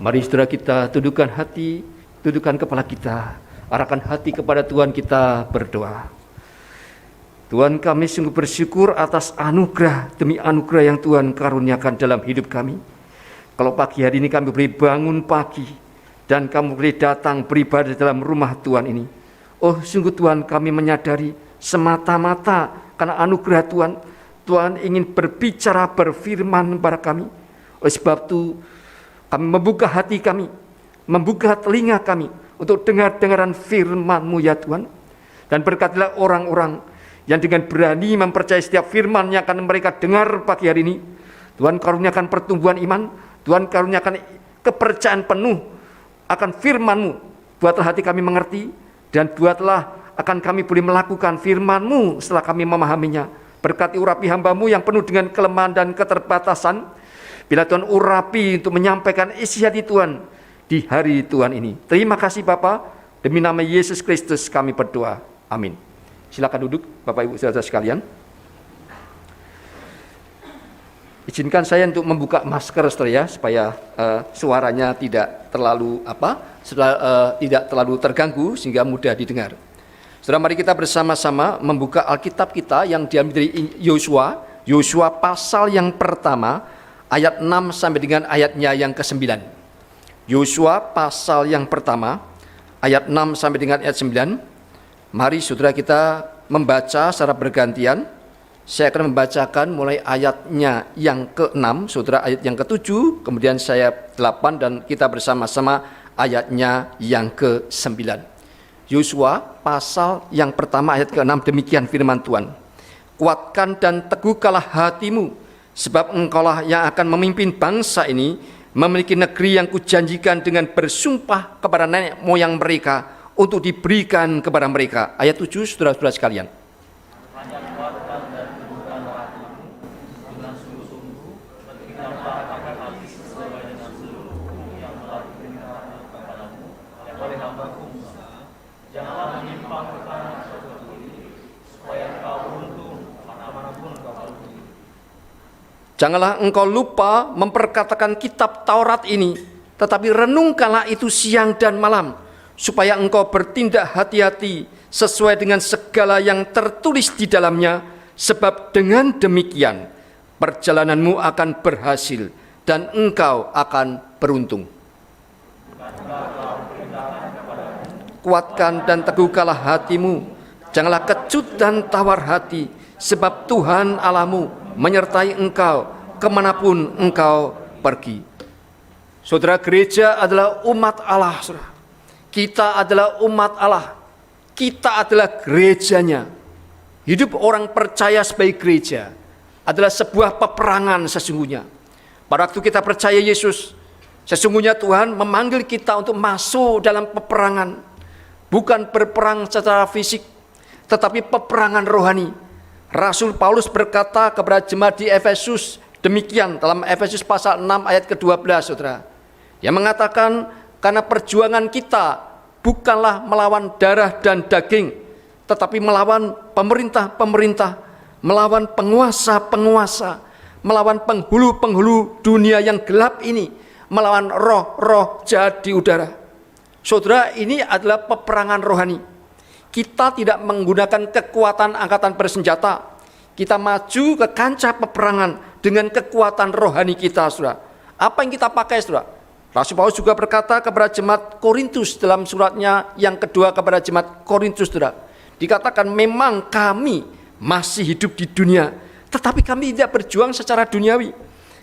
Mari saudara kita tundukkan hati, tundukkan kepala kita, arahkan hati kepada Tuhan, kita berdoa. Tuhan, kami sungguh bersyukur atas anugerah demi anugerah yang Tuhan karuniakan dalam hidup kami. Kalau pagi hari ini kami boleh bangun pagi dan kami boleh datang beribadah dalam rumah Tuhan ini. Oh, sungguh Tuhan, kami menyadari semata-mata karena anugerah Tuhan, Tuhan ingin berbicara, berfirman kepada kami. Oleh sebab itu, kami membuka hati kami, membuka telinga kami untuk dengar-dengaran firman-Mu ya Tuhan. Dan berkatilah orang-orang yang dengan berani mempercayai setiap firman yang akan mereka dengar pagi hari ini. Tuhan karuniakan pertumbuhan iman, Tuhan karuniakan kepercayaan penuh akan firman-Mu. Buatlah hati kami mengerti, dan buatlah akan kami boleh melakukan firman-Mu setelah kami memahaminya. Berkati urapi hamba-Mu yang penuh dengan kelemahan dan keterbatasan. Bila Tuhan urapi untuk menyampaikan isi hati Tuhan di hari Tuhan ini. Terima kasih Bapa, demi nama Yesus Kristus kami berdoa. Amin. Silakan duduk Bapak Ibu saudara sekalian. Izinkan saya untuk membuka masker saudara ya, supaya suaranya tidak terlalu tidak terlalu terganggu sehingga mudah didengar. Saudara, mari kita bersama-sama membuka Alkitab kita yang diambil dari Yosua pasal yang pertama ayat 6 sampai dengan ayatnya yang ke-9. Yosua pasal yang pertama ayat 6 sampai dengan ayat 9. Mari saudara kita membaca secara bergantian. Saya akan membacakan mulai ayatnya yang ke-6, saudara ayat yang ke-7, kemudian saya 8 dan kita bersama-sama ayatnya yang ke-9. Yosua pasal yang pertama ayat ke-6, demikian firman Tuhan. Kuatkan dan teguhkanlah hatimu, sebab engkaulah yang akan memimpin bangsa ini memiliki negeri yang kujanjikan dengan bersumpah kepada nenek moyang mereka untuk diberikan kepada mereka. Ayat 7, saudara-saudara sekalian. Janganlah engkau lupa memperkatakan kitab Taurat ini, tetapi renungkanlah itu siang dan malam, supaya engkau bertindak hati-hati sesuai dengan segala yang tertulis di dalamnya, sebab dengan demikian perjalananmu akan berhasil dan engkau akan beruntung. Kuatkan dan teguhkanlah hatimu, janganlah kecut dan tawar hati, sebab Tuhan Allahmu menyertai engkau kemanapun engkau pergi. Saudara, gereja adalah umat Allah, saudara. Kita adalah umat Allah, kita adalah gerejanya. Hidup orang percaya sebagai gereja adalah sebuah peperangan sesungguhnya. Pada waktu kita percaya Yesus, sesungguhnya Tuhan memanggil kita untuk masuk dalam peperangan. Bukan berperang secara fisik, tetapi peperangan rohani. Rasul Paulus berkata kepada jemaat di Efesus demikian dalam Efesus pasal 6 ayat ke-12, saudara. Yang mengatakan, karena perjuangan kita bukanlah melawan darah dan daging, tetapi melawan pemerintah-pemerintah, melawan penguasa-penguasa, melawan penghulu-penghulu dunia yang gelap ini, melawan roh-roh jahat di udara. Saudara, ini adalah peperangan rohani. Kita tidak menggunakan kekuatan angkatan bersenjata. Kita maju ke kancah peperangan dengan kekuatan rohani kita, saudara. Apa yang kita pakai, saudara? Rasul Paulus juga berkata kepada jemaat Korintus dalam suratnya yang kedua kepada jemaat Korintus, saudara. Dikatakan memang kami masih hidup di dunia, tetapi kami tidak berjuang secara duniawi.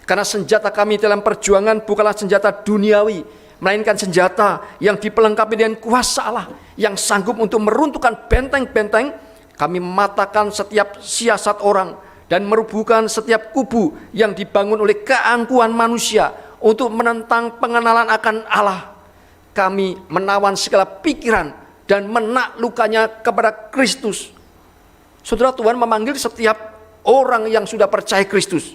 Karena senjata kami dalam perjuangan bukanlah senjata duniawi, melainkan senjata yang dipelengkapi dengan kuasa Allah yang sanggup untuk meruntuhkan benteng-benteng. Kami mematahkan setiap siasat orang dan merubuhkan setiap kubu yang dibangun oleh keangkuhan manusia untuk menentang pengenalan akan Allah. Kami menawan segala pikiran dan menaklukkannya kepada Kristus. Saudara, Tuhan memanggil setiap orang yang sudah percaya Kristus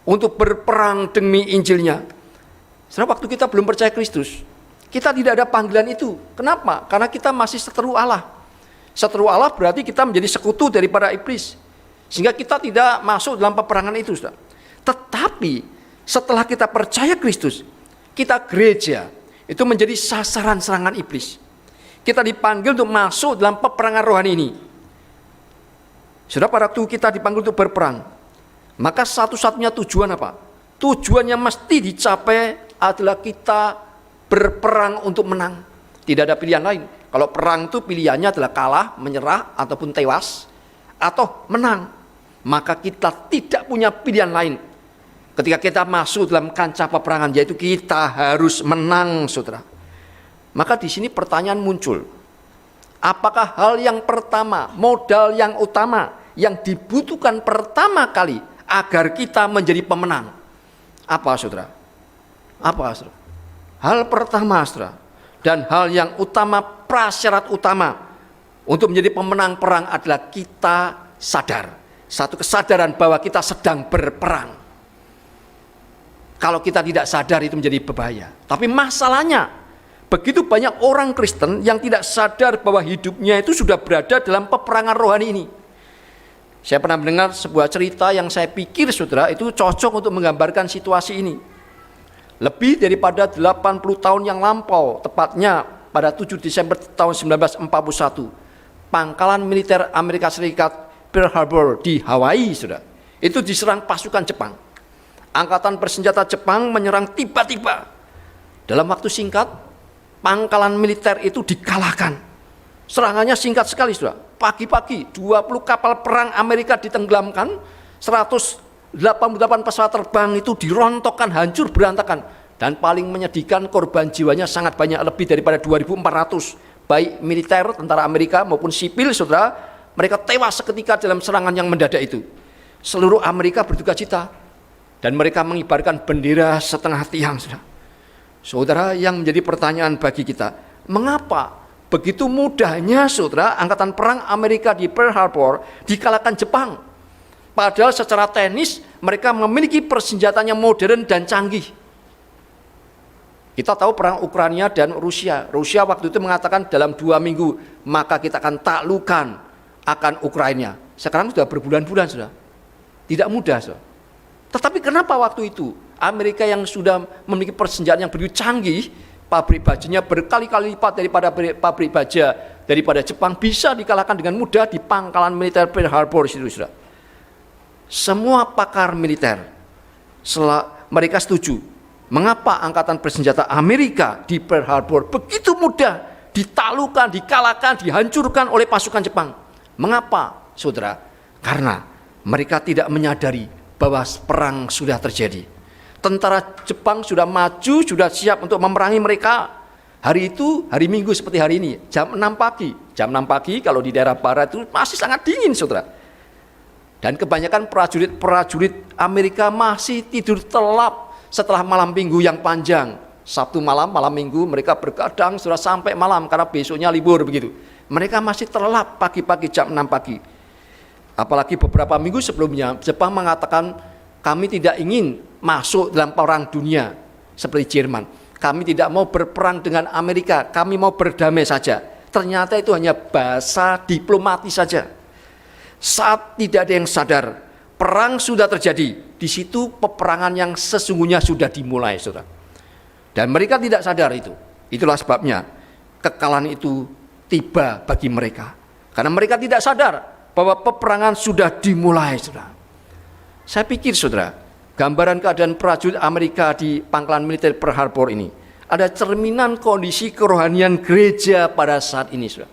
untuk berperang demi Injilnya. Saudara, waktu kita belum percaya Kristus, kita tidak ada panggilan itu. Kenapa? Karena kita masih seteru Allah. Seteru Allah berarti kita menjadi sekutu daripada iblis, sehingga kita tidak masuk dalam peperangan itu, saudara. Tetapi setelah kita percaya Kristus, Kita gereja itu menjadi sasaran serangan iblis. Kita dipanggil untuk masuk dalam peperangan rohani ini. Sudah pada waktu kita dipanggil untuk berperang, maka satu-satunya tujuan apa? Tujuannya mesti dicapai adalah kita berperang untuk menang. Tidak ada pilihan lain. Kalau perang itu pilihannya adalah kalah, menyerah, ataupun tewas, atau menang. Maka kita tidak punya pilihan lain. Ketika kita masuk dalam kancah peperangan, yaitu kita harus menang, saudara. Maka di sini pertanyaan muncul. Apakah hal yang pertama, modal yang utama, yang dibutuhkan pertama kali agar kita menjadi pemenang? Apa, saudara? Apa, saudara? Hal pertama, saudara, dan hal yang utama, prasyarat utama untuk menjadi pemenang perang adalah kita sadar. Satu kesadaran bahwa kita sedang berperang. Kalau kita tidak sadar itu menjadi berbahaya. Tapi masalahnya, begitu banyak orang Kristen yang tidak sadar bahwa hidupnya itu sudah berada dalam peperangan rohani ini. Saya pernah mendengar sebuah cerita yang saya pikir, saudara, itu cocok untuk menggambarkan situasi ini. Lebih daripada 80 tahun yang lampau, tepatnya pada 7 Desember tahun 1941, pangkalan militer Amerika Serikat Pearl Harbor di Hawaii, saudara, itu diserang pasukan Jepang. Angkatan bersenjata Jepang menyerang tiba-tiba. Dalam waktu singkat, pangkalan militer itu dikalahkan. Serangannya singkat sekali, saudara. Pagi-pagi 20 kapal perang Amerika ditenggelamkan, 188 pesawat terbang itu dirontokkan, hancur berantakan. Dan paling menyedihkan, korban jiwanya sangat banyak, lebih daripada 2.400. Baik militer, tentara Amerika maupun sipil, saudara, mereka tewas seketika dalam serangan yang mendadak itu. Seluruh Amerika berduka cita. Dan mereka mengibarkan bendera setengah tiang, saudara. Saudara, yang menjadi pertanyaan bagi kita, mengapa begitu mudahnya, saudara, angkatan perang Amerika di Pearl Harbor dikalahkan Jepang? Padahal secara teknis mereka memiliki persenjataan yang modern dan canggih. Kita tahu perang Ukraina dan Rusia. Rusia waktu itu mengatakan dalam 2 minggu maka kita akan taklukkan akan Ukraina. Sekarang sudah berbulan-bulan, saudara. Tidak mudah, saudara. Tetapi kenapa waktu itu Amerika yang sudah memiliki persenjataan yang begitu canggih, pabrik bajanya berkali-kali lipat daripada pabrik baja daripada Jepang, bisa dikalahkan dengan mudah di pangkalan militer Pearl Harbor itu, saudara? Semua pakar militer mereka setuju. Mengapa angkatan bersenjata Amerika di Pearl Harbor begitu mudah ditaklukkan, dikalahkan, dihancurkan oleh pasukan Jepang? Mengapa, saudara? Karena mereka tidak menyadari bahwa perang sudah terjadi. Tentara Jepang sudah maju, sudah siap untuk memerangi mereka. Hari itu, hari Minggu seperti hari ini, jam 6 pagi. Jam 6 pagi kalau di daerah barat itu masih sangat dingin, saudara. Dan kebanyakan prajurit Amerika masih tidur telap setelah malam Minggu yang panjang. Sabtu malam, malam Minggu mereka bergadang sudah sampai malam karena besoknya libur begitu. Mereka masih terlelap pagi-pagi jam 6 pagi. Apalagi beberapa minggu sebelumnya Jepang mengatakan kami tidak ingin masuk dalam perang dunia seperti Jerman. Kami tidak mau berperang dengan Amerika, kami mau berdamai saja. Ternyata itu hanya bahasa diplomatis saja. Saat tidak ada yang sadar, perang sudah terjadi. Di situ peperangan yang sesungguhnya sudah dimulai, saudara. Dan mereka tidak sadar itu. Itulah sebabnya kekalahan itu tiba bagi mereka. Karena mereka tidak sadar bahwa peperangan sudah dimulai, saudara. Saya pikir, saudara, gambaran keadaan prajurit Amerika di pangkalan militer Pearl Harbor ini ada cerminan kondisi kerohanian gereja pada saat ini, saudara.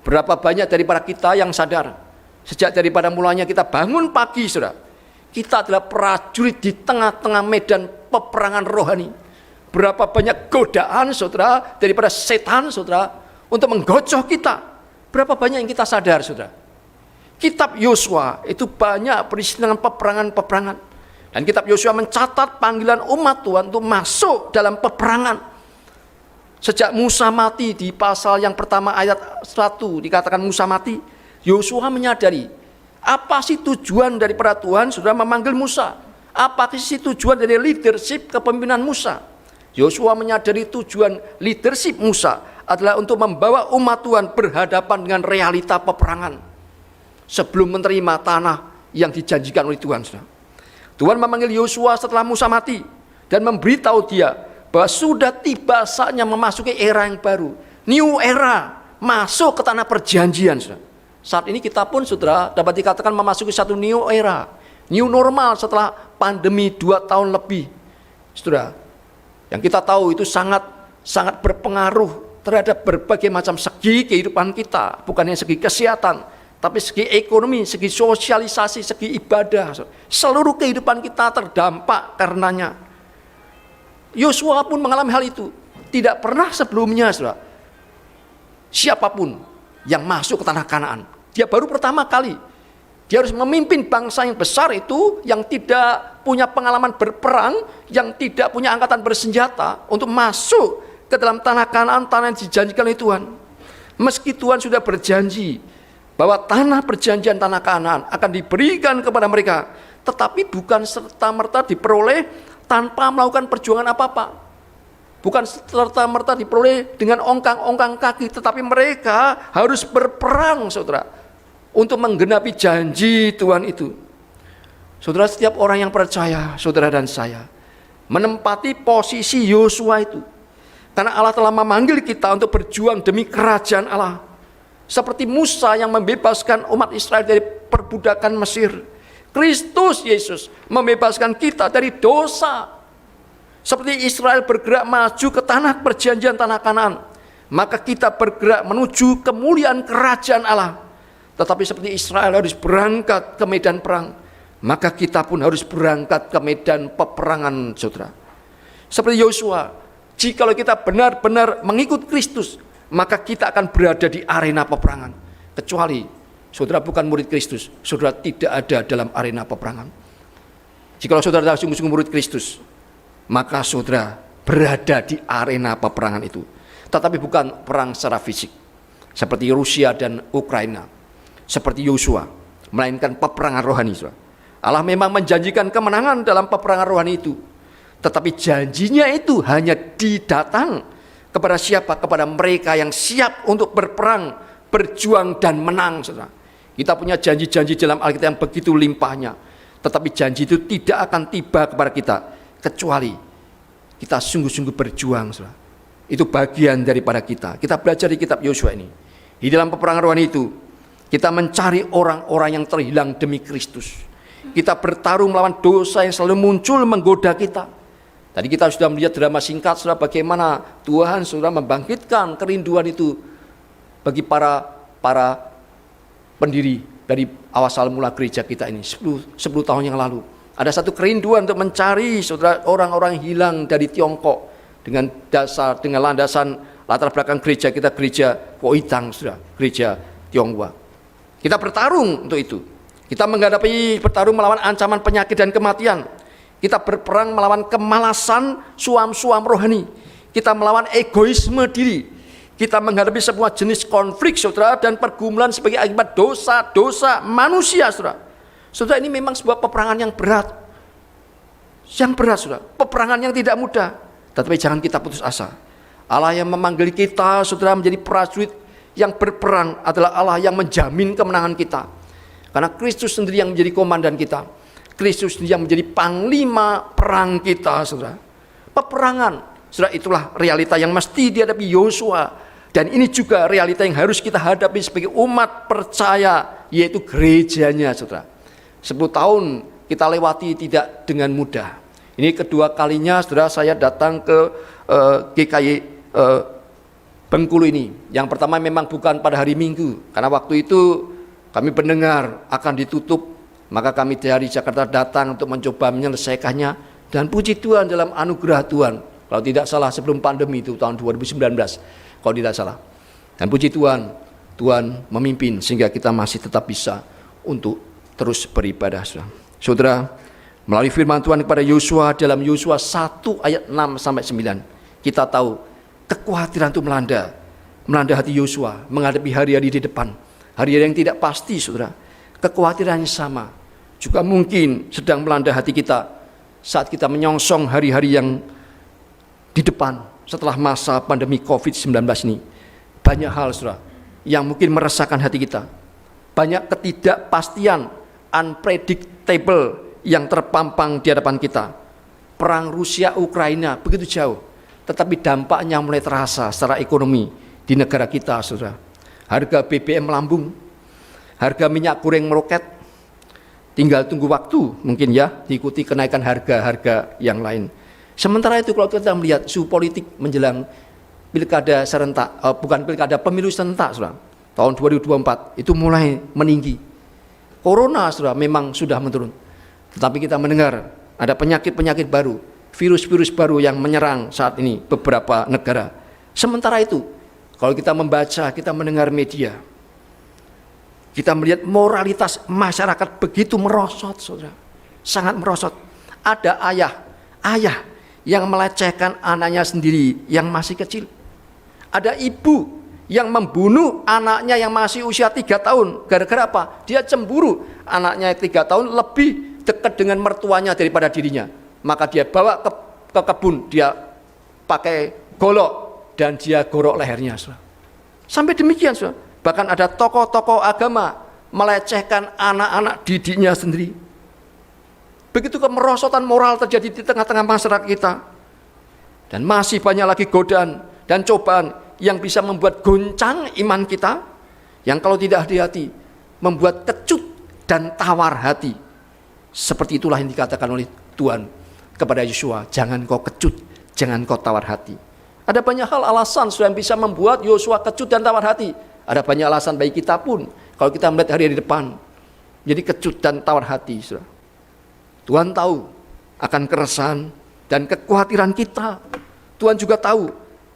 Berapa banyak daripada kita yang sadar sejak daripada mulanya kita bangun pagi, saudara, kita adalah prajurit di tengah-tengah medan peperangan rohani. Berapa banyak godaan, saudara, daripada setan, saudara, untuk menggocoh kita. Berapa banyak yang kita sadar, saudara. Kitab Yosua itu banyak berisi dengan peperangan-peperangan. Dan kitab Yosua mencatat panggilan umat Tuhan untuk masuk dalam peperangan. Sejak Musa mati di pasal yang pertama ayat 1 dikatakan Musa mati, Yosua menyadari apa sih tujuan daripada Tuhan sudah memanggil Musa? Apa sih tujuan dari leadership kepemimpinan Musa? Yosua menyadari tujuan leadership Musa adalah untuk membawa umat Tuhan berhadapan dengan realita peperangan sebelum menerima tanah yang dijanjikan oleh Tuhan. Tuhan memanggil Yosua setelah Musa mati dan memberitahu dia bahwa sudah tiba saatnya memasuki era yang baru, new era, masuk ke tanah perjanjian. Saudara. Saat ini kita pun, saudara, dapat dikatakan memasuki satu new era, new normal setelah pandemi 2 tahun lebih. Saudara, yang kita tahu itu sangat berpengaruh terhadap berbagai macam segi kehidupan kita, bukan hanya segi kesehatan, tapi segi ekonomi, segi sosialisasi, segi ibadah. Seluruh kehidupan kita terdampak karenanya. Yosua pun mengalami hal itu. Tidak pernah sebelumnya, saudara, siapapun yang masuk ke tanah Kanaan. Dia baru pertama kali. Dia harus memimpin bangsa yang besar itu, yang tidak punya pengalaman berperang, yang tidak punya angkatan bersenjata, untuk masuk ke dalam tanah Kanaan, tanah yang dijanjikan oleh Tuhan. Meski Tuhan sudah berjanji bahwa tanah perjanjian, tanah Kanaan akan diberikan kepada mereka, tetapi bukan serta-merta diperoleh tanpa melakukan perjuangan apa-apa. Bukan serta-merta diperoleh dengan ongkang-ongkang kaki, tetapi mereka harus berperang, saudara, untuk menggenapi janji Tuhan itu. Saudara, setiap orang yang percaya, saudara dan saya, menempati posisi Yosua itu. Karena Allah telah memanggil kita untuk berjuang demi kerajaan Allah. Seperti Musa yang membebaskan umat Israel dari perbudakan Mesir, Kristus Yesus membebaskan kita dari dosa. Seperti Israel bergerak maju ke tanah perjanjian, tanah Kanaan, maka kita bergerak menuju kemuliaan kerajaan Allah. Tetapi seperti Israel harus berangkat ke medan perang, maka kita pun harus berangkat ke medan peperangan, saudara. Seperti Yosua, jikalau kita benar-benar mengikut Kristus, maka kita akan berada di arena peperangan. Kecuali saudara bukan murid Kristus, saudara tidak ada dalam arena peperangan. Jikalau saudara sungguh-sungguh murid Kristus, maka saudara berada di arena peperangan itu. Tetapi bukan perang secara fisik, seperti Rusia dan Ukraina, seperti Yosua, melainkan peperangan rohani. Saudara. Allah memang menjanjikan kemenangan dalam peperangan rohani itu, tetapi janjinya itu hanya didatang kepada siapa? Kepada mereka yang siap untuk berperang, berjuang dan menang, saudara. Kita punya janji-janji dalam Alkitab yang begitu limpahnya, tetapi janji itu tidak akan tiba kepada kita kecuali kita sungguh-sungguh berjuang, saudara. Itu bagian daripada kita. Kita belajar di kitab Yosua ini. Di dalam peperangan rohani itu, kita mencari orang-orang yang terhilang demi Kristus. Kita bertarung melawan dosa yang selalu muncul menggoda kita. Tadi kita sudah melihat drama singkat, saudara, bagaimana Tuhan sudah membangkitkan kerinduan itu bagi para pendiri dari awal mula gereja kita ini 10 tahun yang lalu. Ada satu kerinduan untuk mencari, saudara, orang-orang hilang dari Tiongkok dengan landasan latar belakang gereja kita, gereja Koitang, saudara, gereja Tionghoa. Kita bertarung untuk itu. Kita bertarung melawan ancaman penyakit dan kematian. Kita berperang melawan kemalasan, suam-suam rohani. Kita melawan egoisme diri. Kita menghadapi semua jenis konflik, saudara, dan pergumulan sebagai akibat dosa-dosa manusia, saudara. Saudara, ini memang sebuah peperangan yang berat. Yang berat, saudara. Peperangan yang tidak mudah. Tetapi jangan kita putus asa. Allah yang memanggil kita, saudara, menjadi prajurit yang berperang adalah Allah yang menjamin kemenangan kita. Karena Kristus sendiri yang menjadi komandan kita. Kristus sendiri yang menjadi panglima perang kita, saudara. Peperangan, saudara, itulah realita yang mesti dihadapi Yosua. Dan ini juga realita yang harus kita hadapi sebagai umat percaya, yaitu gerejanya, saudara. 10 tahun kita lewati tidak dengan mudah. Ini kedua kalinya, saudara, saya datang ke GKY Bengkulu ini. Yang pertama memang bukan pada hari Minggu, karena waktu itu kami mendengar akan ditutup, maka kami dari Jakarta datang untuk mencoba menyelesaikannya. Dan puji Tuhan, dalam anugerah Tuhan, kalau tidak salah sebelum pandemi itu tahun 2019, kalau tidak salah. Dan puji Tuhan, Tuhan memimpin sehingga kita masih tetap bisa untuk terus beribadah. Saudara, melalui firman Tuhan kepada Yosua dalam Yosua 1 ayat 6 sampai 9, kita tahu kekhawatiran itu melanda hati Yosua menghadapi hari-hari di depan, hari-hari yang tidak pasti, saudara. Kekhawatirannya sama juga mungkin sedang melanda hati kita saat kita menyongsong hari-hari yang di depan. Setelah masa pandemi COVID-19 ini, banyak hal, saudara, yang mungkin meresahkan hati kita. Banyak ketidakpastian, unpredictable yang terpampang di hadapan kita. Perang Rusia Ukraina begitu jauh. tetapi dampaknya mulai terasa secara ekonomi di negara kita, saudara. Harga BBM melambung, harga minyak goreng meroket, tinggal tunggu waktu mungkin ya diikuti kenaikan harga-harga yang lain. Sementara itu kalau kita melihat suhu politik menjelang pilkada serentak, pemilu serentak, saudara, tahun 2024 itu mulai meninggi. Corona, saudara, memang sudah menurun, tetapi kita mendengar ada penyakit-penyakit baru, virus-virus baru yang menyerang saat ini beberapa negara. Sementara itu, kalau kita membaca, kita mendengar media, kita melihat moralitas masyarakat begitu merosot, saudara, sangat merosot. Ada ayah yang melecehkan anaknya sendiri yang masih kecil. Ada ibu yang membunuh anaknya yang masih usia 3 tahun. Gara-gara apa? Dia cemburu anaknya 3 tahun lebih dekat dengan mertuanya daripada dirinya. Maka dia bawa ke kebun, dia pakai golok dan dia gorok lehernya, saudara. Sampai demikian, saudara. Bahkan ada tokoh-tokoh agama melecehkan anak-anak didiknya sendiri. Begitu kemerosotan moral terjadi di tengah-tengah masyarakat kita. Dan masih banyak lagi godaan dan cobaan yang bisa membuat goncang iman kita, yang kalau tidak hati-hati membuat kecut dan tawar hati. Seperti itulah yang dikatakan oleh Tuhan kepada Yosua, jangan kau kecut, jangan kau tawar hati. Ada banyak hal alasan yang bisa membuat Yosua kecut dan tawar hati. Ada banyak alasan bagi kita pun kalau kita melihat hari di depan jadi kecut dan tawar hati, saudara. Tuhan tahu akan keresahan dan kekhawatiran kita. Tuhan juga tahu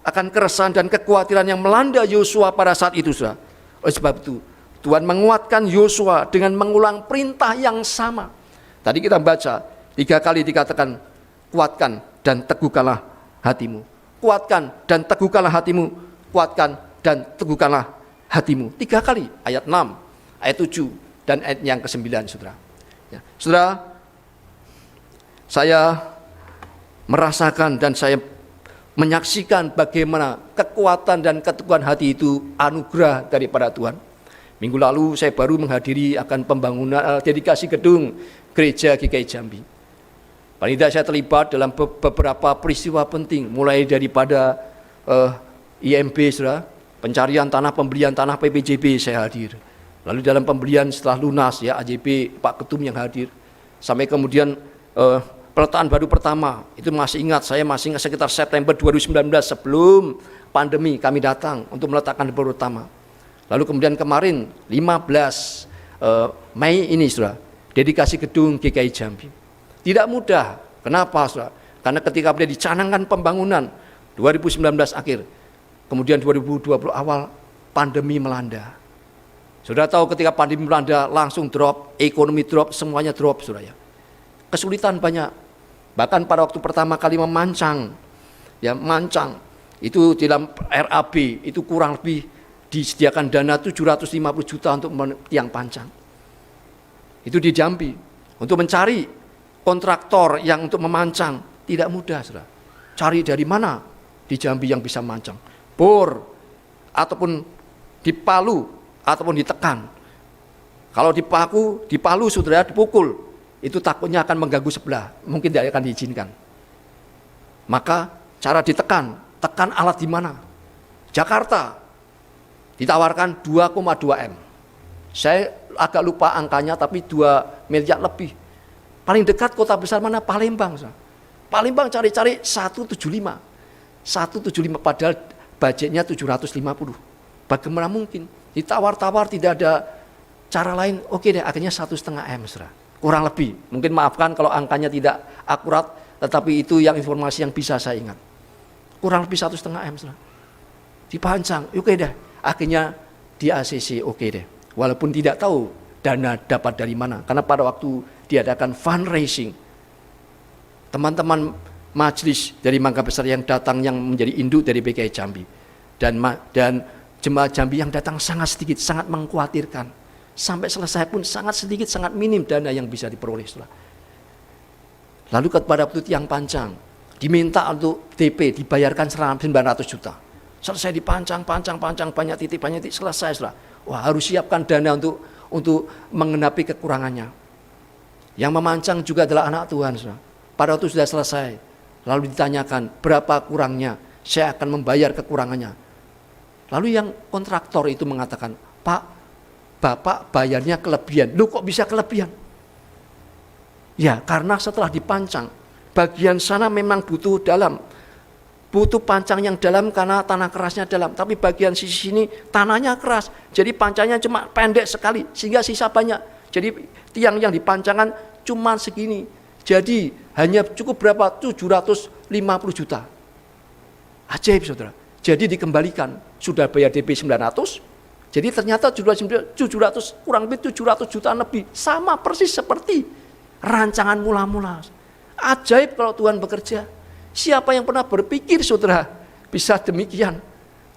akan keresahan dan kekhawatiran yang melanda Yosua pada saat itu, saudara. Oleh sebab itu, Tuhan menguatkan Yosua dengan mengulang perintah yang sama. Tadi kita baca 3 kali dikatakan, kuatkan dan teguhkanlah hatimu. Kuatkan dan teguhkanlah hatimu. Kuatkan dan teguhkanlah hatimu. 3 kali, ayat 6, ayat 7, dan ayat yang ke-9, saudara. Ya, saudara, saya merasakan dan saya menyaksikan bagaimana kekuatan dan keteguhan hati itu anugerah daripada Tuhan. Minggu lalu saya baru menghadiri akan pembangunan dedikasi gedung gereja GKI Jambi. Paling tidak saya terlibat dalam beberapa peristiwa penting, mulai daripada IMB, saudara, pencarian tanah, pembelian tanah PPJB saya hadir. Lalu dalam pembelian setelah lunas, ya, AJP Pak Ketum yang hadir, sampai kemudian peletakan batu pertama, itu masih ingat, saya masih ingat sekitar September 2019 sebelum pandemi kami datang untuk meletakkan batu pertama. Lalu kemudian kemarin 15 Mei ini, saudara, dedikasi gedung GKI Jambi. Tidak mudah. Kenapa, saudara? Karena ketika dia dicanangkan pembangunan 2019 akhir, kemudian 2020 awal pandemi melanda. Saudara tahu ketika pandemi melanda langsung drop, ekonomi drop, semuanya drop, saudara, ya. Kesulitan banyak. Bahkan pada waktu pertama kali memancang, ya, mancang itu dalam RAB itu kurang lebih disediakan dana 750 juta untuk tiang pancang. Itu di Jambi. Untuk mencari kontraktor yang untuk memancang tidak mudah, saudara. Cari dari mana di Jambi yang bisa mancang? Bor ataupun di Palu ataupun ditekan. Kalau di Palu, saudara, dipukul, itu takutnya akan mengganggu sebelah, mungkin tidak akan diizinkan. Maka cara ditekan, tekan alat di mana? Jakarta ditawarkan 2,2 M. Saya agak lupa angkanya, tapi 2 miliar lebih. Paling dekat kota besar mana? Palembang. Palembang cari-cari 175. 175 padahal budgetnya 750. Bagaimana mungkin? Ditawar-tawar tidak ada cara lain. Oke deh, akhirnya 1,5 M, saudara. Kurang lebih, mungkin maafkan kalau angkanya tidak akurat, tetapi itu yang informasi yang bisa saya ingat. Kurang lebih 1,5 M, saudara. Dipancang, oke deh. Akhirnya di ACC, oke deh. Walaupun tidak tahu dana dapat dari mana, karena pada waktu diadakan fundraising, teman-teman majelis dari Mangga Besar yang datang, yang menjadi induk dari BKI Jambi, dan jemaat Jambi yang datang sangat sedikit, sangat mengkhawatirkan. Sampai selesai pun sangat sedikit, sangat minim dana yang bisa diperoleh, saudara. Lalu kepada waktu tiang pancang, diminta untuk DP dibayarkan 900 juta. Selesai dipancang, banyak titik, selesai, saudara. Wah, harus siapkan dana untuk mengenapi kekurangannya. Yang memancang juga adalah anak Tuhan, saudara. Pada waktu sudah selesai, Lalu ditanyakan, berapa kurangnya? Saya akan membayar kekurangannya. Lalu yang kontraktor itu mengatakan, Pak, Bapak bayarnya kelebihan. Loh kok bisa kelebihan? Ya karena setelah dipancang, bagian sana memang butuh dalam. Butuh pancang yang dalam karena tanah kerasnya dalam. Tapi bagian sisi sini tanahnya keras. Jadi pancangnya cuma pendek sekali sehingga sisa banyak. Jadi tiang yang dipancangkan cuma segini. Jadi hanya cukup berapa? 750 juta. Ajaib saudara. Jadi dikembalikan. Sudah bayar DP 900. Jadi ternyata 700 kurang lebih 700 juta lebih. Sama persis seperti rancangan mula-mula. Ajaib kalau Tuhan bekerja. Siapa yang pernah berpikir saudara bisa demikian?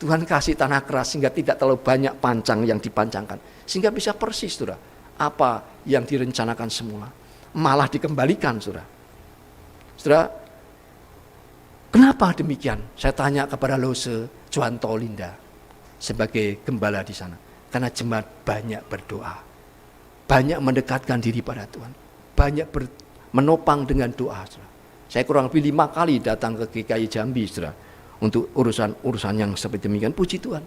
Tuhan kasih tanah keras sehingga tidak terlalu banyak pancang yang dipancangkan. Sehingga bisa persis saudara apa yang direncanakan semula. Malah dikembalikan saudara. Saudara, kenapa demikian? Saya tanya kepada Lose Johanto Linda sebagai gembala di sana. Karena jemaat banyak berdoa. Banyak mendekatkan diri pada Tuhan. Banyak menopang dengan doa saudara. Saya kurang lebih 5 kali datang ke GKI Jambi saudara, untuk urusan yang seperti demikian. Puji Tuhan.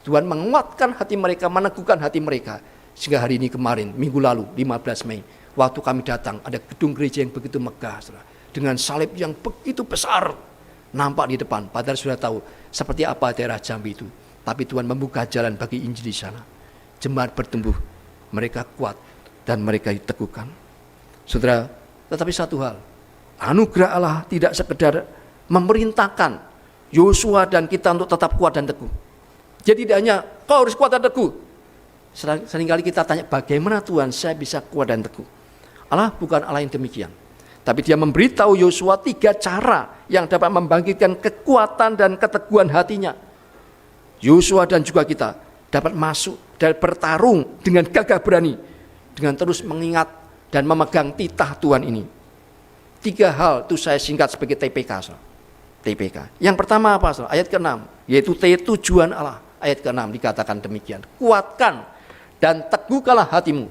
Tuhan menguatkan hati mereka, meneguhkan hati mereka. Sehingga hari ini kemarin, minggu lalu 15 Mei, waktu kami datang ada gedung gereja yang begitu megah saudara, dengan salib yang begitu besar nampak di depan. Padahal sudah tahu seperti apa daerah Jambi itu. Tapi Tuhan membuka jalan bagi Injil di sana. Jemaat bertumbuh, mereka kuat dan mereka diteguhkan. Saudara, tetapi satu hal, anugerah Allah tidak sekedar memerintahkan Yosua dan kita untuk tetap kuat dan teguh. Jadi tidak hanya kau harus kuat dan teguh. Seringkali kita tanya, bagaimana Tuhan saya bisa kuat dan teguh? Allah bukan Allah yang demikian. Tapi dia memberitahu Yosua 3 cara yang dapat membangkitkan kekuatan dan keteguhan hatinya. Yosua dan juga kita dapat masuk dan bertarung dengan gagah berani, dengan terus mengingat dan memegang titah Tuhan ini. 3 hal itu saya singkat sebagai TPK. TPK. Yang pertama apa? Ayat ke-6, yaitu tujuan Allah. Ayat ke-6 dikatakan demikian. Kuatkan dan teguhkanlah hatimu,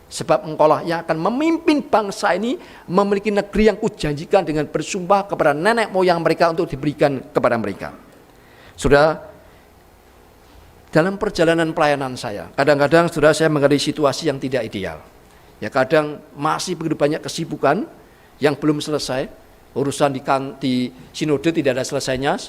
sebab engkaulah yang akan memimpin bangsa ini memiliki negeri yang kujanjikan dengan bersumpah kepada nenek moyang mereka untuk diberikan kepada mereka. Saudara, dalam perjalanan pelayanan saya, kadang-kadang saudara saya menghadapi situasi yang tidak ideal. Ya kadang masih begitu banyak kesibukan yang belum selesai. Urusan di sinode tidak ada selesainya.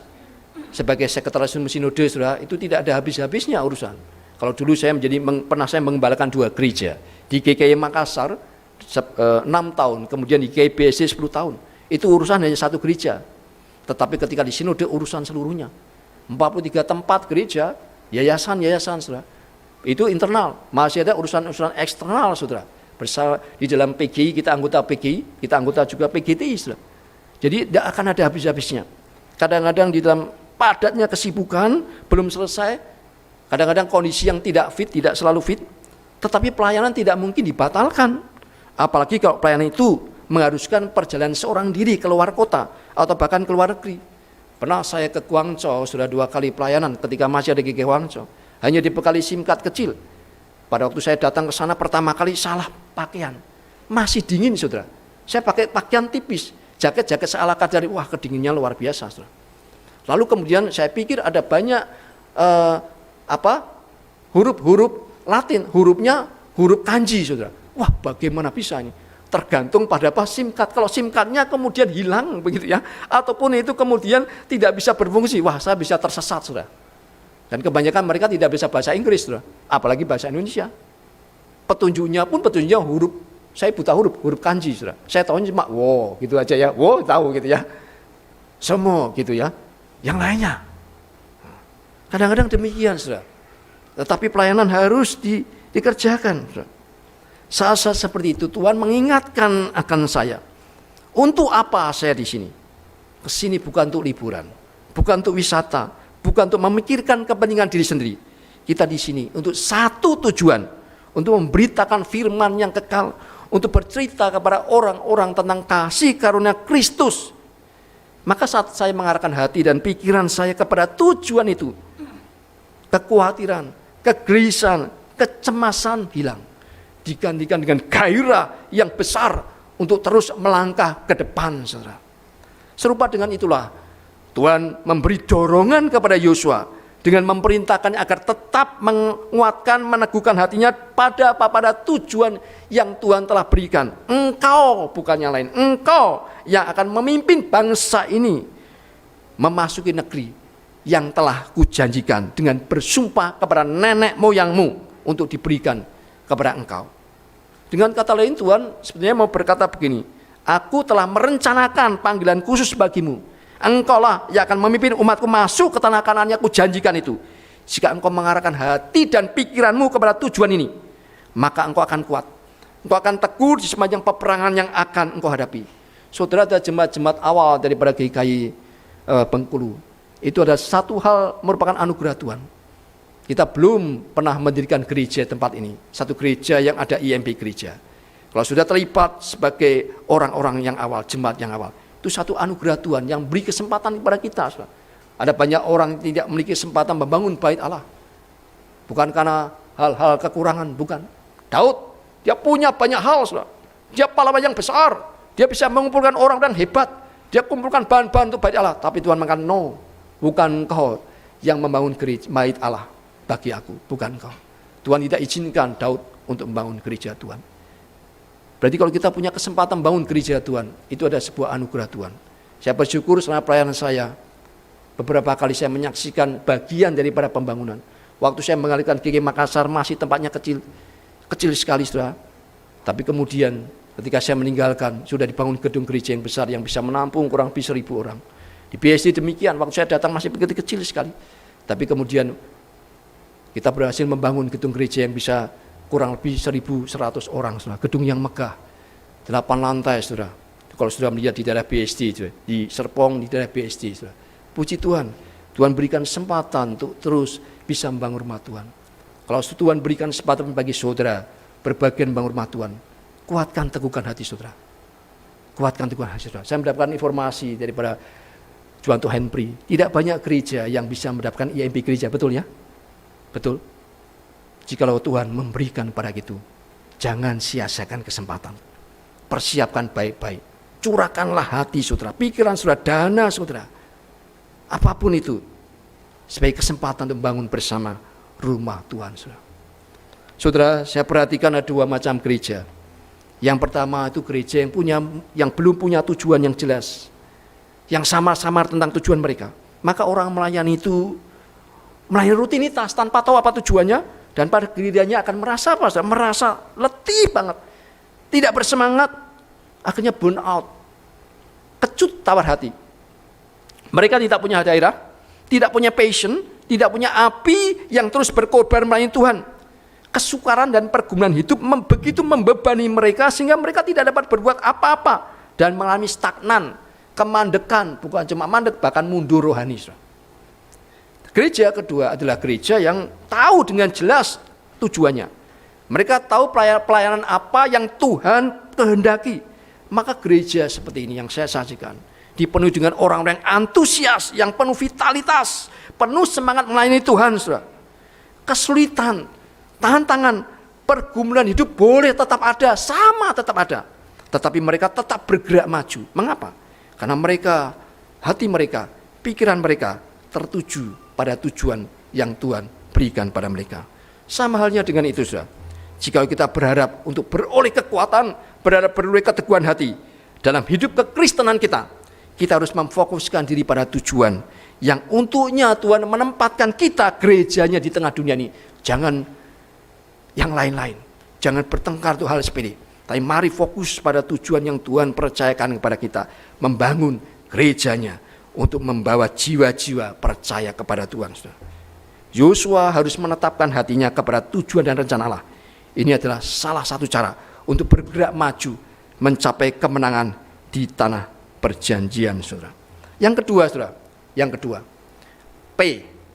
Sebagai sekretaris sinode saudara, itu tidak ada habis-habisnya urusan. Kalau dulu saya pernah saya mengembalakan 2 gereja. Di GKI Makassar 6 tahun, kemudian di GKI BSC 10 tahun. Itu urusan hanya 1 gereja. Tetapi ketika di sinode urusan seluruhnya. 43 tempat gereja, yayasan saudara. Itu internal, masih ada urusan-urusan eksternal saudara. Di dalam PGI kita anggota PGI, kita anggota juga PGTI saudara. Jadi tidak akan ada habis-habisnya. Kadang-kadang di dalam padatnya kesibukan belum selesai, kadang-kadang kondisi yang tidak fit, tidak selalu fit, tetapi pelayanan tidak mungkin dibatalkan. Apalagi kalau pelayanan itu mengharuskan perjalanan seorang diri keluar kota atau bahkan keluar negeri. Pernah saya ke Guangzhou, sudah 2 kali pelayanan ketika masih ada GKI Guangzhou. Hanya dibekali SIM card kecil. Pada waktu saya datang ke sana pertama kali salah pakaian. Masih dingin saudara. Saya pakai pakaian tipis, jaket seala kadar, wah kedinginnya luar biasa saudara. Lalu kemudian saya pikir ada banyak huruf-huruf Latin, hurufnya huruf kanji saudara. Wah bagaimana bisa ini? Tergantung pada apa SIM card. Kalau SIM cardnya kemudian hilang begitu ya, ataupun itu kemudian tidak bisa berfungsi, wah saya bisa tersesat saudara. Dan kebanyakan mereka tidak bisa bahasa Inggris saudara, apalagi bahasa Indonesia. Petunjuknya huruf, saya buta huruf kanji saudara. Saya tahunya cuma wow gitu aja ya, wow tahu gitu ya. Semua gitu ya. Yang lainnya. Kadang-kadang demikian saudara. Tetapi pelayanan harus dikerjakan saudara. Saat-saat seperti itu Tuhan mengingatkan akan saya. Untuk apa saya di sini? Kesini bukan untuk liburan, bukan untuk wisata, bukan untuk memikirkan kepentingan diri sendiri. Kita di sini untuk satu tujuan, untuk memberitakan firman yang kekal, untuk bercerita kepada orang-orang tentang kasih karunia Kristus. Maka saat saya mengarahkan hati dan pikiran saya kepada tujuan itu, kekhawatiran, kegelisahan, kecemasan hilang. Digantikan dengan gairah yang besar untuk terus melangkah ke depan saudara. Serupa dengan itulah Tuhan memberi dorongan kepada Yosua dengan memerintahkannya agar tetap menguatkan, meneguhkan hatinya pada tujuan yang Tuhan telah berikan. Engkau, bukan yang lain, engkau yang akan memimpin bangsa ini memasuki negeri yang telah kujanjikan dengan bersumpah kepada nenek moyangmu untuk diberikan kepada engkau. Dengan kata lain, Tuhan sebenarnya mau berkata begini, aku telah merencanakan panggilan khusus bagimu. Engkaulah yang akan memimpin umatku masuk ke tanah Kanaan yang kujanjikan itu. Jika engkau mengarahkan hati dan pikiranmu kepada tujuan ini, maka engkau akan kuat. Engkau akan teguh di sepanjang peperangan yang akan engkau hadapi. Saudara, ada jemaat-jemaat awal daripada GKI Bengkulu. Itu ada satu hal merupakan anugerah Tuhan. Kita belum pernah mendirikan gereja tempat ini. Satu gereja yang ada IMB gereja. Kalau sudah terlibat sebagai orang-orang yang awal, jemaat yang awal, itu satu anugerah Tuhan yang beri kesempatan kepada kita. Ada banyak orang yang tidak memiliki kesempatan membangun bait Allah. Bukan karena hal-hal kekurangan, bukan. Daud, dia punya banyak hal. Dia pahlawan yang besar. Dia bisa mengumpulkan orang-orang hebat. Dia kumpulkan bahan-bahan untuk bait Allah. Tapi Tuhan mengatakan, no, bukan kau yang membangun gereja bait Allah bagi aku, bukan kau. Tuhan tidak izinkan Daud untuk membangun gereja Tuhan. Berarti kalau kita punya kesempatan bangun gereja Tuhan, itu ada sebuah anugerah Tuhan. Saya bersyukur selama pelayanan saya, beberapa kali saya menyaksikan bagian daripada pembangunan. Waktu saya mengalihkan GKI Makassar masih tempatnya kecil sekali, saudara. Tapi kemudian ketika saya meninggalkan, sudah dibangun gedung gereja yang besar yang bisa menampung kurang lebih 1.000 orang. Di BSD demikian, waktu saya datang masih begitu kecil sekali. Tapi kemudian kita berhasil membangun gedung gereja yang bisa kurang lebih 1.100 orang, saudara. Gedung yang megah, 8 lantai, saudara. Kalau sudah melihat di daerah BSD, saudara. Di Serpong, di daerah BSD, saudara. Puji Tuhan, Tuhan berikan kesempatan untuk terus bisa membangun rumah Tuhan. Kalau Tuhan berikan kesempatan bagi saudara berbagian membangun rumah Tuhan, kuatkan, teguhkan hati saudara. Kuatkan, teguhkan hati saudara. Saya mendapatkan informasi daripada Juanto Henry, tidak banyak gereja yang bisa mendapatkan IMB gereja, betul ya? Betul. Jikalau Tuhan memberikan pada itu, jangan sia-siakan kesempatan. Persiapkan baik-baik. Curahkanlah hati saudara, pikiran saudara, dana saudara. Apapun itu, sebagai kesempatan untuk membangun bersama rumah Tuhan saudara. Saudara, saya perhatikan ada 2 macam gereja. Yang pertama itu gereja yang belum punya tujuan yang jelas, yang samar-samar tentang tujuan mereka. Maka orang melayani itu melayani rutinitas tanpa tahu apa tujuannya, dan pada dirinya akan merasa apa? Merasa letih banget, tidak bersemangat, akhirnya burn out, kecut tawar hati. Mereka tidak punya gairah, tidak punya passion, tidak punya api yang terus berkorban melayani Tuhan. Kesukaran dan pergumulan hidup begitu membebani mereka sehingga mereka tidak dapat berbuat apa-apa dan mengalami stagnan, kemandekan, bukan cuma mandek, bahkan mundur rohani. Gereja kedua adalah gereja yang tahu dengan jelas tujuannya. Mereka tahu pelayanan apa yang Tuhan kehendaki. Maka gereja seperti ini yang saya saksikan, dipenuhi dengan orang-orang yang antusias, yang penuh vitalitas, penuh semangat melayani Tuhan. Saudara. Kesulitan, tantangan, pergumulan hidup boleh tetap ada, sama tetap ada. Tetapi mereka tetap bergerak maju. Mengapa? Karena mereka, hati mereka, pikiran mereka tertuju pada tujuan yang Tuhan berikan pada mereka. Sama halnya dengan itu, saudara. Jika kita berharap untuk beroleh kekuatan, beroleh keteguhan hati dalam hidup kekristenan kita, kita harus memfokuskan diri pada tujuan yang untuknya Tuhan menempatkan kita gerejanya di tengah dunia ini. Jangan yang lain-lain, jangan bertengkar untuk hal sepele. Tapi mari fokus pada tujuan yang Tuhan percayakan kepada kita, membangun gerejanya untuk membawa jiwa-jiwa percaya kepada Tuhan. Yosua harus menetapkan hatinya kepada tujuan dan rencana Allah. Ini adalah salah satu cara untuk bergerak maju mencapai kemenangan di tanah perjanjian, saudara. Yang kedua, saudara, yang kedua, P,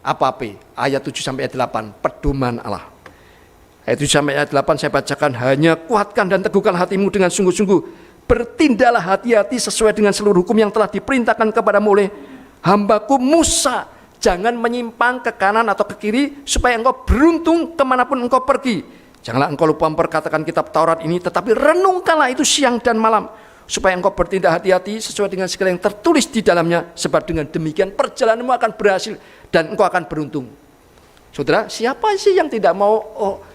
apa P? Ayat 7 sampai ayat 8, pedoman Allah. Ayat 7 sampai ayat 8 saya bacakan, hanya kuatkan dan teguhkan hatimu dengan sungguh-sungguh. Bertindaklah hati-hati sesuai dengan seluruh hukum yang telah diperintahkan kepadamu oleh hambaku Musa. Jangan menyimpang ke kanan atau ke kiri, supaya engkau beruntung kemanapun engkau pergi. Janganlah engkau lupa memperkatakan kitab Taurat ini, tetapi renungkanlah itu siang dan malam, supaya engkau bertindak hati-hati sesuai dengan segala yang tertulis di dalamnya, sebab dengan demikian perjalananmu akan berhasil dan engkau akan beruntung. Saudara, siapa sih yang tidak mau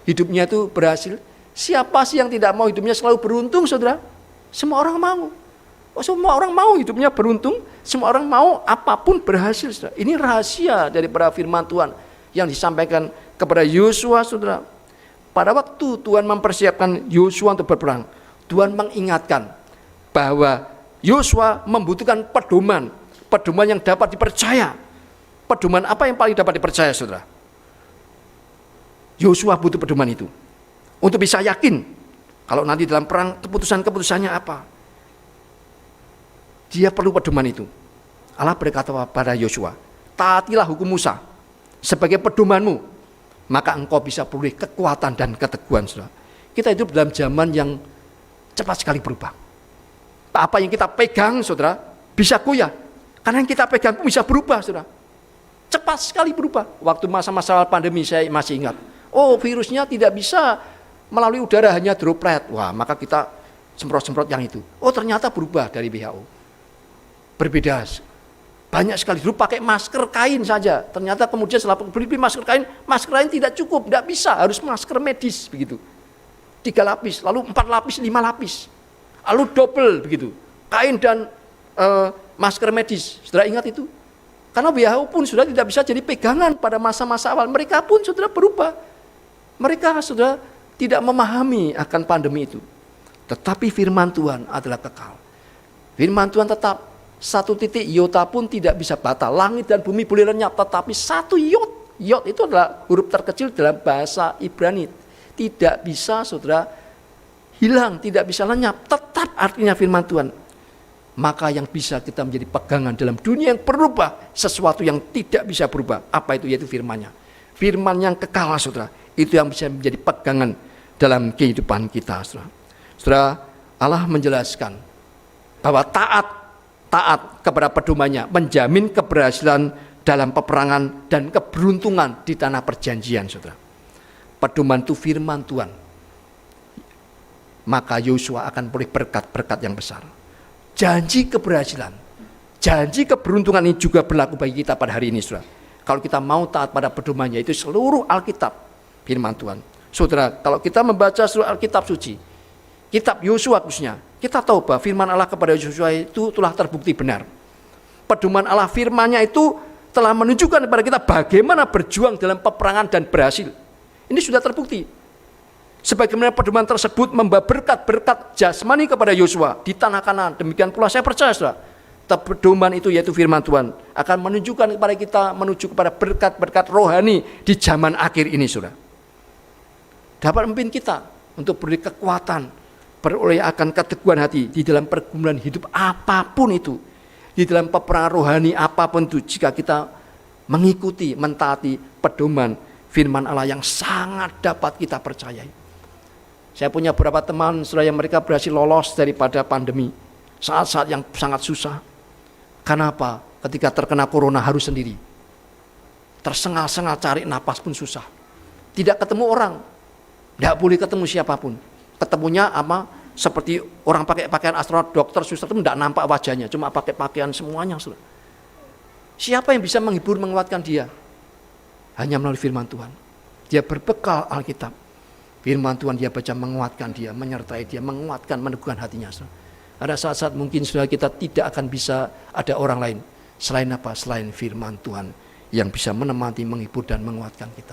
hidupnya itu berhasil? Siapa sih yang tidak mau hidupnya selalu beruntung, saudara? Semua orang mau. Semua orang mau hidupnya beruntung, semua orang mau apapun berhasil, saudara. Ini rahasia daripada firman Tuhan yang disampaikan kepada Yosua, saudara. Pada waktu Tuhan mempersiapkan Yosua untuk berperang, Tuhan mengingatkan bahwa Yosua membutuhkan pedoman yang dapat dipercaya. Pedoman apa yang paling dapat dipercaya, saudara? Yosua butuh pedoman itu untuk bisa yakin kalau nanti dalam perang keputusannya apa. Dia perlu pedoman itu. Allah berkata pada Yosua, taatilah hukum Musa sebagai pedomanmu, maka engkau bisa peroleh kekuatan dan keteguhan, saudara. Kita hidup dalam zaman yang cepat sekali berubah. Apa yang kita pegang, saudara, bisa goyah. Karena yang kita pegang pun bisa berubah, saudara. Cepat sekali berubah. Waktu masa-masa pandemi saya masih ingat. Virusnya tidak bisa melalui udara, hanya droplet. Wah, maka kita semprot-semprot yang itu. Ternyata berubah dari WHO. Berbeda. Banyak sekali. Dulu pakai masker kain saja. Ternyata kemudian setelah beli masker kain tidak cukup, tidak bisa, harus masker medis begitu. 3 lapis, lalu 4 lapis, 5 lapis. Lalu double begitu. Kain dan masker medis. Saudara ingat itu? Karena WHO pun sudah tidak bisa jadi pegangan pada masa-masa awal. Mereka pun sudah berubah. Mereka sudah tidak memahami akan pandemi itu. Tetapi firman Tuhan adalah kekal. Firman Tuhan tetap, 1 titik iota pun tidak bisa batal. Langit dan bumi boleh lenyap, tetapi 1 iot. Iot itu adalah huruf terkecil dalam bahasa Ibrani. Tidak bisa, saudara, hilang, tidak bisa lenyap. Tetap artinya firman Tuhan. Maka yang bisa kita menjadi pegangan dalam dunia yang berubah, sesuatu yang tidak bisa berubah. Apa itu? Yaitu firman-Nya. Firman yang kekal, saudara. Itu yang bisa menjadi pegangan dalam kehidupan kita, saudara. Saudara, Allah menjelaskan bahwa taat kepada pedomannya menjamin keberhasilan dalam peperangan dan keberuntungan di tanah perjanjian, saudara. Pedoman itu firman Tuhan. Maka Yosua akan boleh berkat-berkat yang besar. Janji keberhasilan, janji keberuntungan ini juga berlaku bagi kita pada hari ini, saudara. Kalau kita mau taat pada pedomannya, itu seluruh Alkitab firman Tuhan. Saudara, kalau kita membaca seluruh Alkitab suci, kitab Yosua khususnya, kita tahu bahwa firman Allah kepada Yosua itu telah terbukti benar. Pedoman Allah, firman-Nya itu telah menunjukkan kepada kita bagaimana berjuang dalam peperangan dan berhasil. Ini sudah terbukti. Sebagaimana pedoman tersebut membawa berkat-berkat jasmani kepada Yosua di tanah Kanaan, demikian pula saya percaya, saudara, pedoman itu yaitu firman Tuhan akan menunjukkan kepada kita menuju kepada berkat-berkat rohani di zaman akhir ini, saudara. Dapat memimpin kita untuk beri kekuatan, beroleh akan keteguhan hati di dalam pergumulan hidup apapun itu, di dalam peperangan rohani apapun itu, jika kita mengikuti, mentaati pedoman firman Allah yang sangat dapat kita percayai. Saya punya beberapa teman, saudara, yang mereka berhasil lolos daripada pandemi, saat-saat yang sangat susah. Kenapa? Ketika terkena corona harus sendiri. Tersengal-sengal cari napas pun susah. Tidak ketemu orang. Tidak boleh ketemu siapapun. Ketemunya seperti orang pakai pakaian astronot, dokter, suster itu tidak nampak wajahnya, cuma pakai pakaian semuanya. Saudara. Siapa yang bisa menghibur, menguatkan dia? Hanya melalui firman Tuhan. Dia berbekal Alkitab. Firman Tuhan dia baca, menguatkan dia, menyertai dia, menguatkan, meneguhkan hatinya. Saudara. Ada saat-saat mungkin saudara kita tidak akan bisa ada orang lain. Selain apa? Selain firman Tuhan yang bisa menemani, menghibur dan menguatkan kita.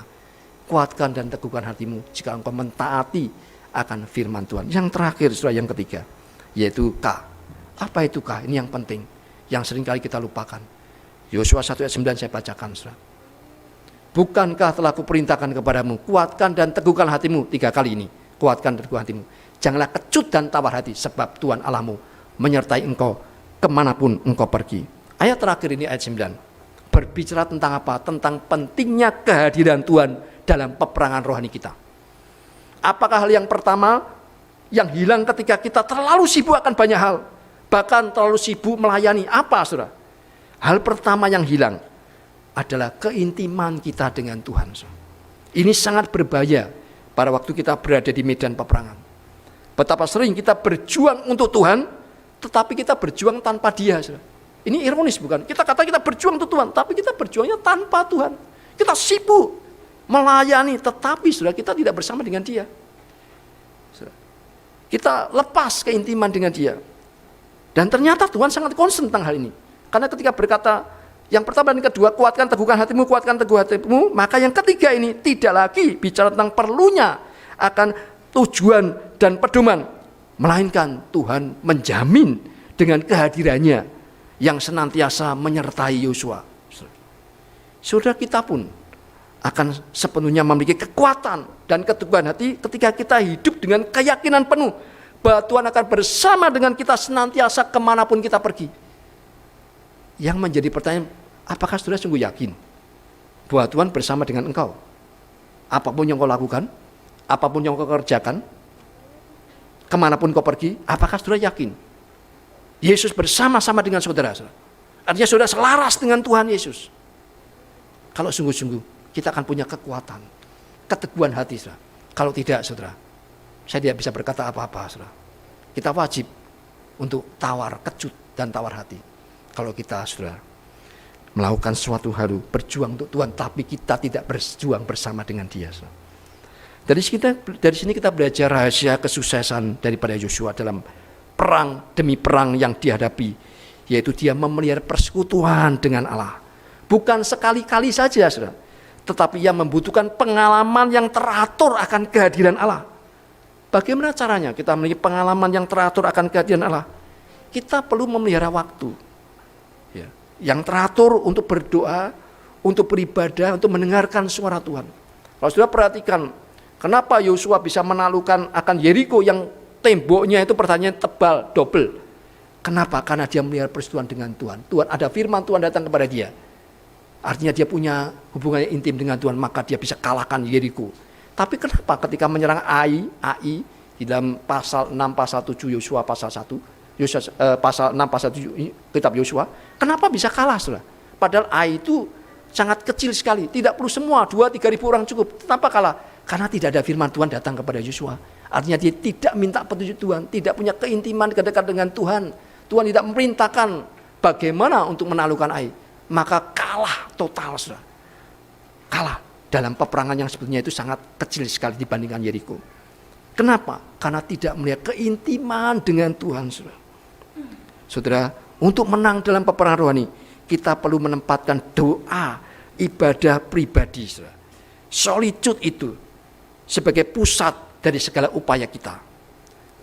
Kuatkan dan teguhkan hatimu jika engkau mentaati akan firman Tuhan. Yang terakhir, saudara, yang ketiga, yaitu K. Apa itu K? Ini yang penting, yang seringkali kita lupakan. Yosua 1 ayat 9 saya bacakan, saudara. Bukankah telah kuperintahkan kepadamu, kuatkan dan teguhkan hatimu? 3 kali ini, kuatkan dan teguhkan hatimu. Janganlah kecut dan tawar hati, sebab Tuhan Allahmu menyertai engkau kemanapun engkau pergi. Ayat terakhir ini, ayat 9, berbicara tentang apa? Tentang pentingnya kehadiran Tuhan dalam peperangan rohani kita. Apakah hal yang pertama yang hilang ketika kita terlalu sibuk akan banyak hal, bahkan terlalu sibuk melayani? Apa, saudara? Hal pertama yang hilang adalah keintiman kita dengan Tuhan. Ini sangat berbahaya pada waktu kita berada di medan peperangan. Betapa sering kita berjuang untuk Tuhan, tetapi kita berjuang tanpa Dia. Saudara. Ini ironis bukan? Kita kata kita berjuang untuk Tuhan, tapi kita berjuangnya tanpa Tuhan. Kita sibuk melayani, tetapi saudara, kita tidak bersama dengan Dia. Saudara. Kita lepas keintiman dengan Dia. Dan ternyata Tuhan sangat concern tentang hal ini. Karena ketika berkata, yang pertama dan kedua, kuatkan teguhkan hatimu, maka yang ketiga ini tidak lagi bicara tentang perlunya akan tujuan dan pedoman, melainkan Tuhan menjamin dengan kehadirannya yang senantiasa menyertai Yosua. Saudara, kita pun akan sepenuhnya memiliki kekuatan dan keteguhan hati ketika kita hidup dengan keyakinan penuh bahwa Tuhan akan bersama dengan kita senantiasa kemanapun kita pergi. Yang menjadi pertanyaan, apakah saudara sungguh yakin bahwa Tuhan bersama dengan engkau? Apapun yang kau lakukan, apapun yang kau kerjakan, kemanapun kau pergi, apakah saudara yakin Yesus bersama-sama dengan saudara? Artinya saudara selaras dengan Tuhan Yesus. Kalau sungguh-sungguh kita akan punya kekuatan, keteguhan hati, saudara. Kalau tidak, saudara, saya tidak bisa berkata apa-apa, saudara. Kita wajib untuk tawar kecut dan tawar hati. Kalau kita, saudara, melakukan suatu hal, berjuang untuk Tuhan, tapi kita tidak berjuang bersama dengan Dia, saudara. Dari sini kita belajar rahasia kesuksesan daripada Yosua dalam perang demi perang yang dihadapi, yaitu dia memelihara persekutuan dengan Allah. Bukan sekali-kali saja, saudara, tetapi ia membutuhkan pengalaman yang teratur akan kehadiran Allah. Bagaimana caranya kita memiliki pengalaman yang teratur akan kehadiran Allah? Kita perlu memelihara waktu yang teratur untuk berdoa, untuk beribadah, untuk mendengarkan suara Tuhan. Kalau sudah perhatikan, kenapa Yosua bisa menaklukkan akan Yeriko yang temboknya itu pertanyaan tebal, double. Kenapa? Karena dia memelihara persekutuan dengan Tuhan. Tuhan ada firman Tuhan datang kepada dia. Artinya dia punya hubungannya intim dengan Tuhan, maka dia bisa kalahkan Yeriko. Tapi kenapa ketika menyerang Ai di dalam pasal 6, pasal 7 Yosua pasal 1, pasal 6, pasal 7 kitab Yosua, kenapa bisa kalah, saudara? Padahal Ai itu sangat kecil sekali, tidak perlu semua, 2-3 ribu orang cukup. Kenapa kalah? Karena tidak ada firman Tuhan datang kepada Yosua. Artinya dia tidak minta petunjuk Tuhan, tidak punya keintiman kedekatan dengan Tuhan. Tuhan tidak memerintahkan bagaimana untuk menaklukkan Ai. Maka kalah total, saudara. Kalah dalam peperangan yang sebetulnya itu sangat kecil sekali dibandingkan Yeriko. Kenapa? Karena tidak melihat keintiman dengan Tuhan, saudara. Saudara, untuk menang dalam peperangan rohani, kita perlu menempatkan doa, ibadah pribadi, saudara. Solitude itu sebagai pusat dari segala upaya kita.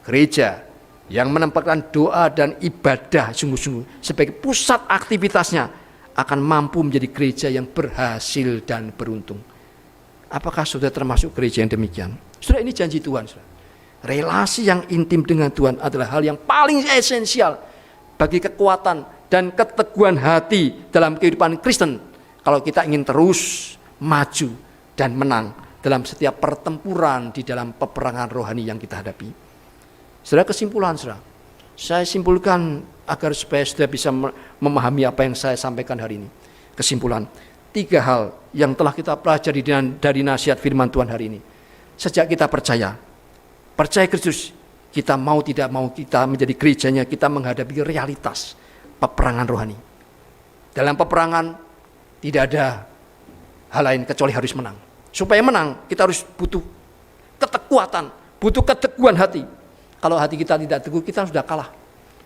Gereja yang menempatkan doa dan ibadah sungguh-sungguh sebagai pusat aktivitasnya akan mampu menjadi gereja yang berhasil dan beruntung. Apakah saudara termasuk gereja yang demikian? Saudara, ini janji Tuhan, saudara. Relasi yang intim dengan Tuhan adalah hal yang paling esensial bagi kekuatan dan keteguhan hati dalam kehidupan Kristen. Kalau kita ingin terus maju dan menang dalam setiap pertempuran di dalam peperangan rohani yang kita hadapi. Saudara, kesimpulan, saudara, saya simpulkan agar supaya saudara bisa memahami apa yang saya sampaikan hari ini. Kesimpulan, 3 hal yang telah kita pelajari dari nasihat firman Tuhan hari ini. Sejak kita percaya Kristus, kita mau tidak mau kita menjadi gerejanya, kita menghadapi realitas peperangan rohani. Dalam peperangan tidak ada hal lain kecuali harus menang. Supaya menang, kita harus butuh kekuatan, butuh keteguhan hati. Kalau hati kita tidak teguh, kita sudah kalah.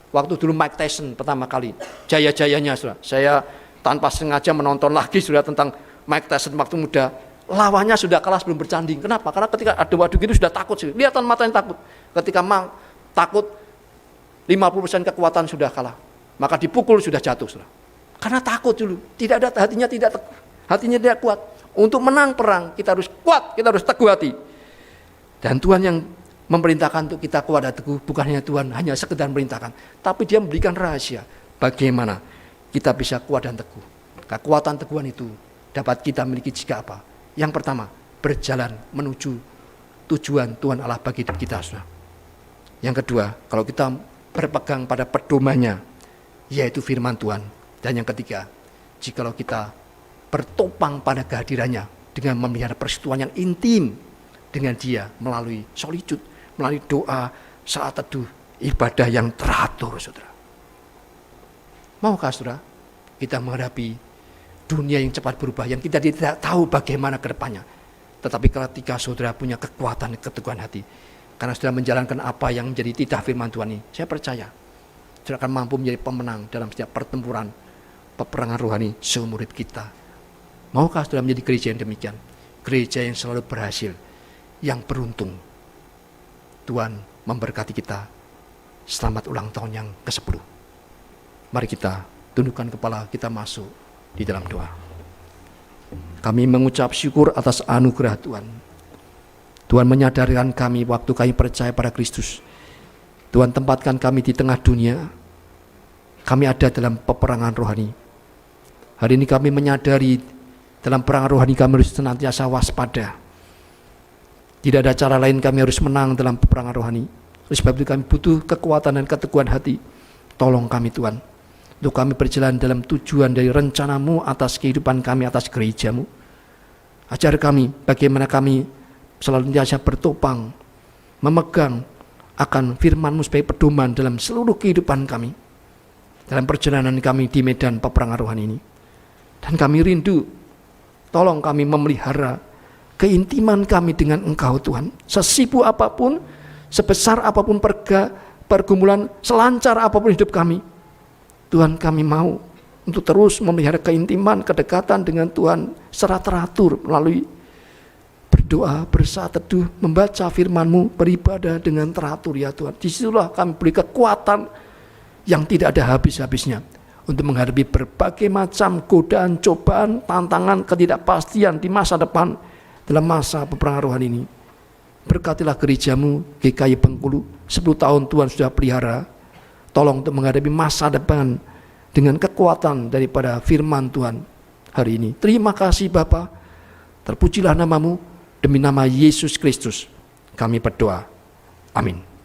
Waktu dulu Mike Tyson pertama kali, jaya-jayanya, saudara. Saya tanpa sengaja menonton lagi, saudara, tentang Mike Tyson waktu muda. Lawannya sudah kalah sebelum bertanding. Kenapa? Karena ketika ada waduk itu sudah takut. Kelihatan matanya takut. Ketika takut, 50% kekuatan sudah kalah. Maka dipukul sudah jatuh, saudara. Karena takut dulu. Tidak ada, hatinya tidak teguh. Hatinya tidak kuat. Untuk menang perang, kita harus kuat, kita harus teguh hati. Dan Tuhan yang memerintahkan untuk kita kuat dan teguh, bukan hanya Tuhan hanya sekedar memerintahkan, tapi Dia memberikan rahasia bagaimana kita bisa kuat dan teguh. Kekuatan teguhan itu dapat kita miliki jika apa? Yang pertama, berjalan menuju tujuan Tuhan Allah bagi hidup kita, saudara. Yang kedua, kalau kita berpegang pada pedomannya, yaitu firman Tuhan. Dan yang ketiga, jikalau kita bertopang pada kehadirannya dengan memelihara persekutuan yang intim dengan Dia melalui solitude, melalui doa, saat teduh ibadah yang teratur, saudara. Maukah saudara kita menghadapi dunia yang cepat berubah, yang kita tidak tahu bagaimana ke depannya. Tetapi ketika saudara punya kekuatan, keteguhan hati, karena sudah menjalankan apa yang menjadi titah firman Tuhan ini, saya percaya saudara akan mampu menjadi pemenang dalam setiap pertempuran peperangan rohani seumur hidup kita. Maukah saudara menjadi gereja yang demikian? Gereja yang selalu berhasil, yang beruntung. Tuhan memberkati kita. Selamat ulang tahun yang ke-10. Mari kita tundukkan kepala, kita masuk di dalam doa. Kami mengucap syukur atas anugerah Tuhan. Tuhan menyadarkan kami waktu kami percaya pada Kristus. Tuhan tempatkan kami di tengah dunia. Kami ada dalam peperangan rohani. Hari ini kami menyadari dalam peperangan rohani kami harus senantiasa waspada. Tidak ada cara lain, kami harus menang dalam peperangan rohani. Oleh sebab itu kami butuh kekuatan dan keteguhan hati. Tolong kami Tuhan, untuk kami berjalan dalam tujuan dari rencana-Mu atas kehidupan kami, atas gereja-Mu. Ajar kami bagaimana kami selalu senantiasa bertopang, memegang akan firman-Mu sebagai pedoman dalam seluruh kehidupan kami, dalam perjalanan kami di medan peperangan rohani ini. Dan kami rindu, tolong kami memelihara keintiman kami dengan Engkau Tuhan. Sesibuk apapun, sebesar apapun pergumulan, selancar apapun hidup kami, Tuhan, kami mau untuk terus memelihara keintiman, kedekatan dengan Tuhan secara teratur melalui berdoa, bersaat teduh, membaca firman-Mu, beribadah dengan teratur ya Tuhan. Disitulah kami beri kekuatan yang tidak ada habis-habisnya untuk menghadapi berbagai macam godaan, cobaan, tantangan, ketidakpastian di masa depan dalam masa peperangan rohani ini. Berkatilah gereja-Mu GKI Bengkulu, 10 tahun Tuhan sudah pelihara. Tolong untuk menghadapi masa depan dengan kekuatan daripada firman Tuhan hari ini. Terima kasih Bapa, terpujilah nama-Mu, demi nama Yesus Kristus kami berdoa. Amin.